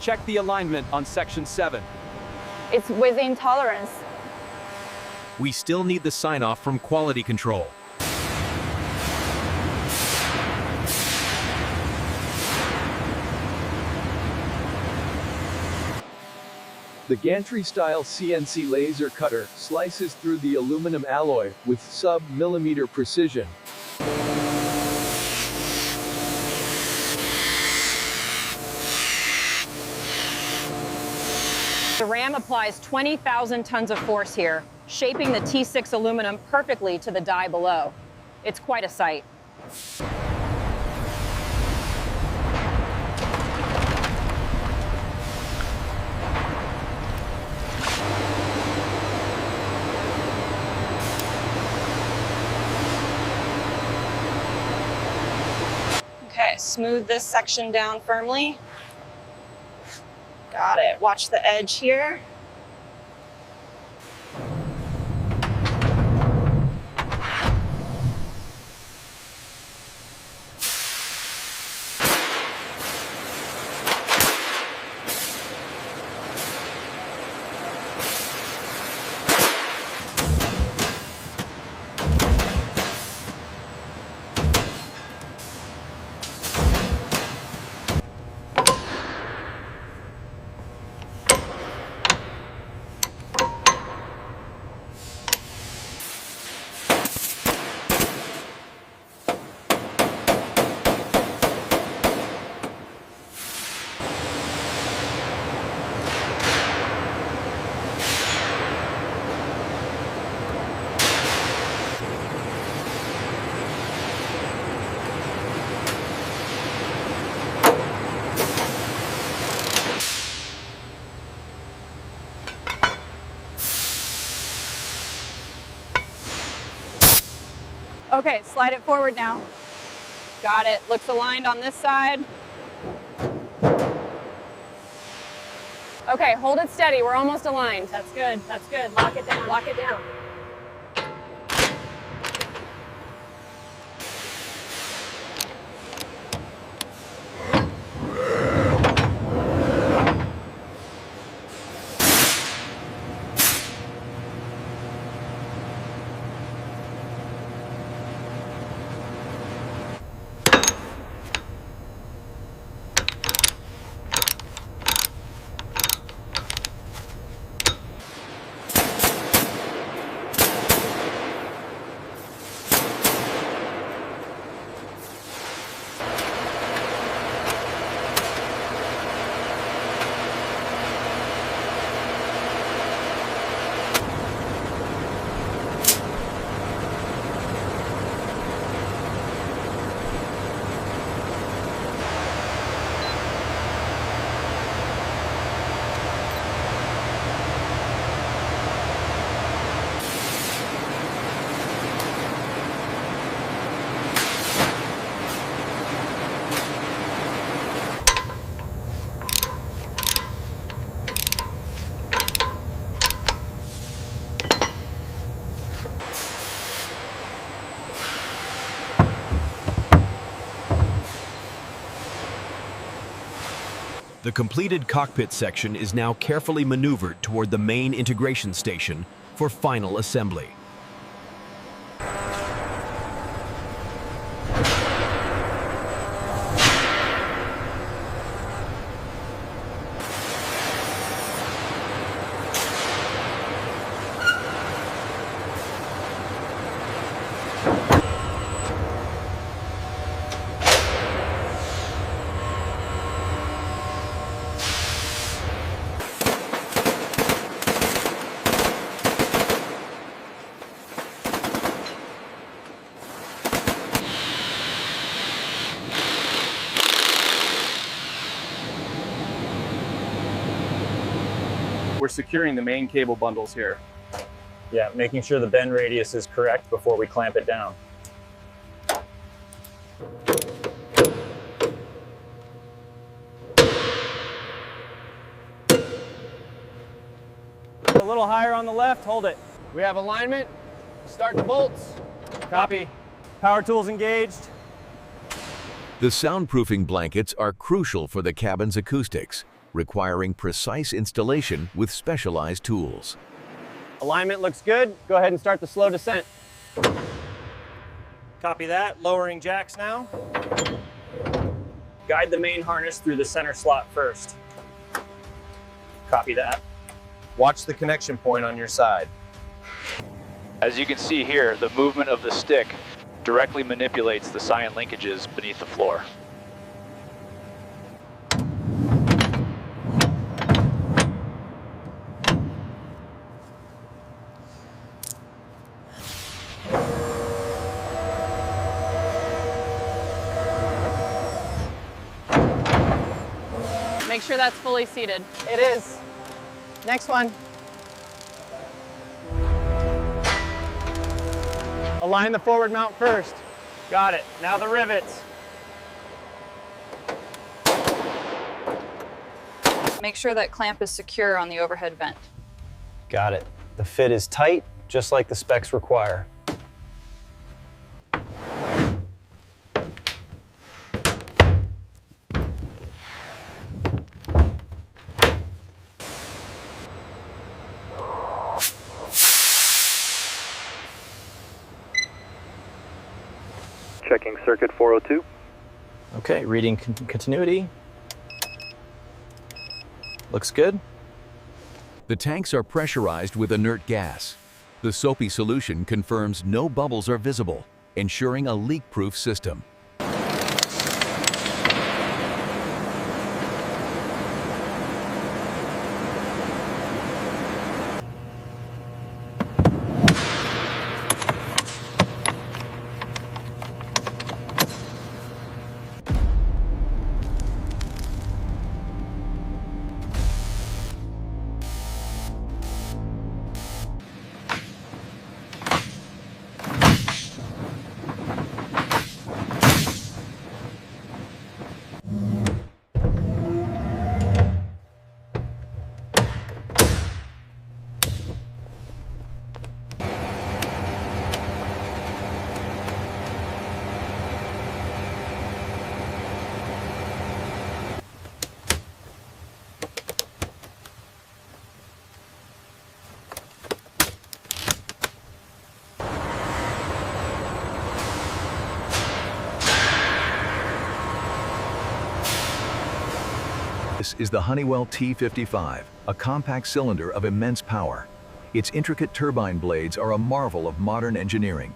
Check the alignment on section 7. It's within tolerance. We still need the sign-off from quality control. The gantry-style CNC laser cutter slices through the aluminum alloy with sub-millimeter precision. The ram applies 20,000 tons of force here, shaping the T6 aluminum perfectly to the die below. It's quite a sight. Okay, smooth this section down firmly. Got it. Watch the edge here. Okay, slide it forward now. Got it. Looks aligned on this side. Okay, hold it steady. We're almost aligned. That's good. That's good. Lock it down. Lock it down. The completed cockpit section is now carefully maneuvered toward the main integration station for final assembly. We're securing the main cable bundles here. Yeah, making sure the bend radius is correct before we clamp it down. A little higher on the left, hold it. We have alignment. Start the bolts. Copy. Power tools engaged. The soundproofing blankets are crucial for the cabin's acoustics. requiring precise installation with specialized tools. Alignment looks good. Go ahead and start the slow descent. Copy that. Lowering jacks now. Guide the main harness through the center slot first. Copy that. Watch the connection point on your side. As you can see here, the movement of the stick directly manipulates the scion linkages beneath the floor. Make sure that's fully seated. It is. Next one. Align the forward mount first. Got it. Now the rivets. Make sure that clamp is secure on the overhead vent. Got it. The fit is tight, just like the specs require. Checking circuit 402. Okay, reading continuity. Looks good. The tanks are pressurized with inert gas. The soapy solution confirms no bubbles are visible, ensuring a leak-proof system. This is the Honeywell T55, a compact cylinder of immense power. Its intricate turbine blades are a marvel of modern engineering.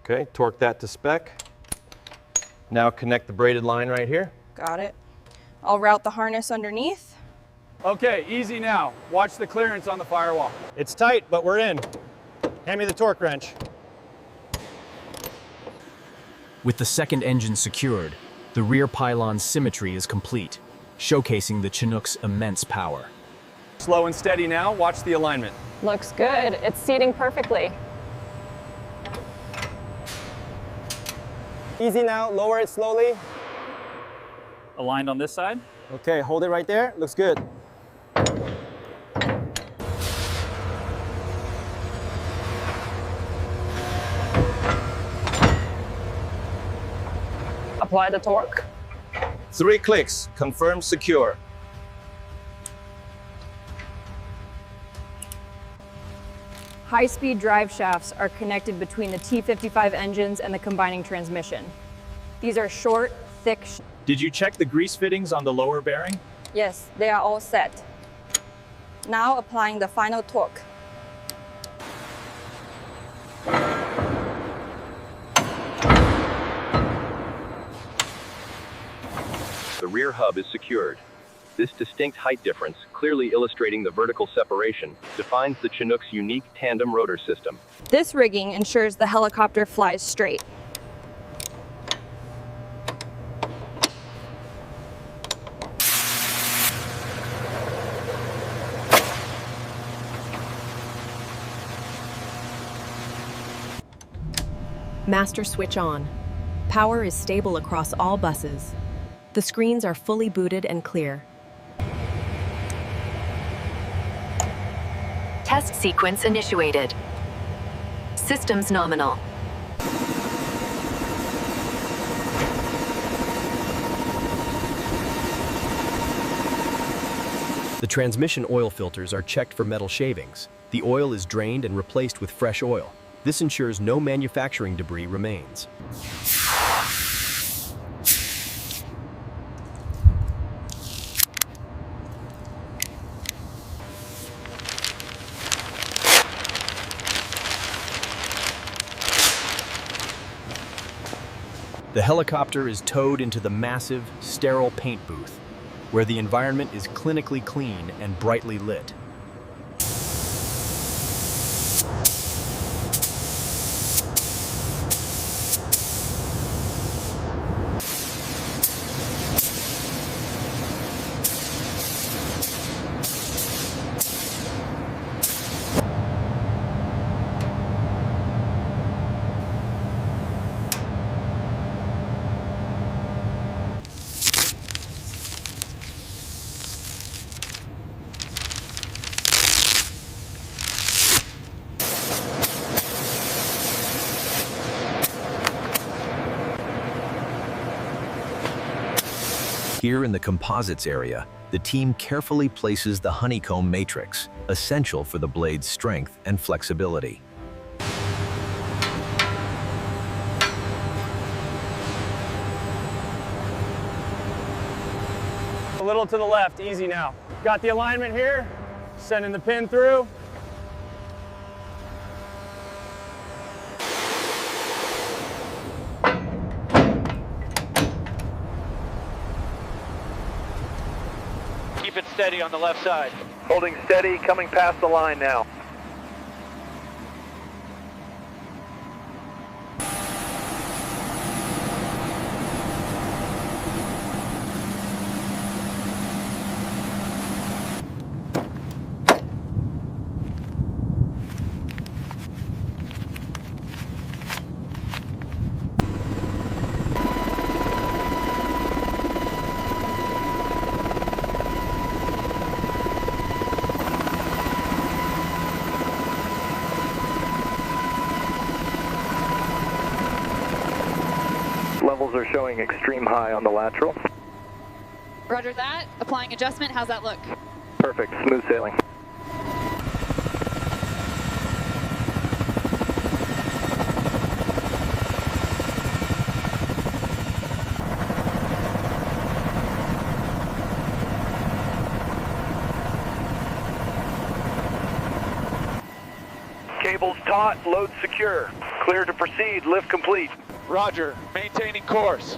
Okay, torque that to spec. Now connect the braided line right here. Got it. I'll route the harness underneath. Okay, easy now. Watch the clearance on the firewall. It's tight, but we're in. Hand me the torque wrench. With the second engine secured, the rear pylon's symmetry is complete, showcasing the Chinook's immense power. Slow and steady now. Watch the alignment. Looks good. It's seating perfectly. Easy now. Lower it slowly. Aligned on this side. Okay, hold it right there. Looks good. Apply the torque. 3 clicks, confirm secure. High-speed drive shafts are connected between the T55 engines and the combining transmission. These are short, thick. Did you check the grease fittings on the lower bearing? Yes, they are all set. Now applying the final torque. The rear hub is secured. This distinct height difference, clearly illustrating the vertical separation, defines the Chinook's unique tandem-rotor system. This rigging ensures the helicopter flies straight. Master switch on. Power is stable across all buses. The screens are fully booted and clear. Test sequence initiated. Systems nominal. The transmission oil filters are checked for metal shavings. The oil is drained and replaced with fresh oil. This ensures no manufacturing debris remains. The helicopter is towed into the massive, sterile paint booth, where the environment is clinically clean and brightly lit. Here in the composites area, the team carefully places the honeycomb matrix, essential for the blade's strength and flexibility. A little to the left, easy now. Got the alignment here, sending the pin through. Keep it steady on the left side. Holding steady, coming past the line now. Levels are showing extreme high on the lateral. Roger that. Applying adjustment. How's that look? Perfect. Smooth sailing. Cables taut, load secure. Clear to proceed, lift complete. Roger, maintaining course.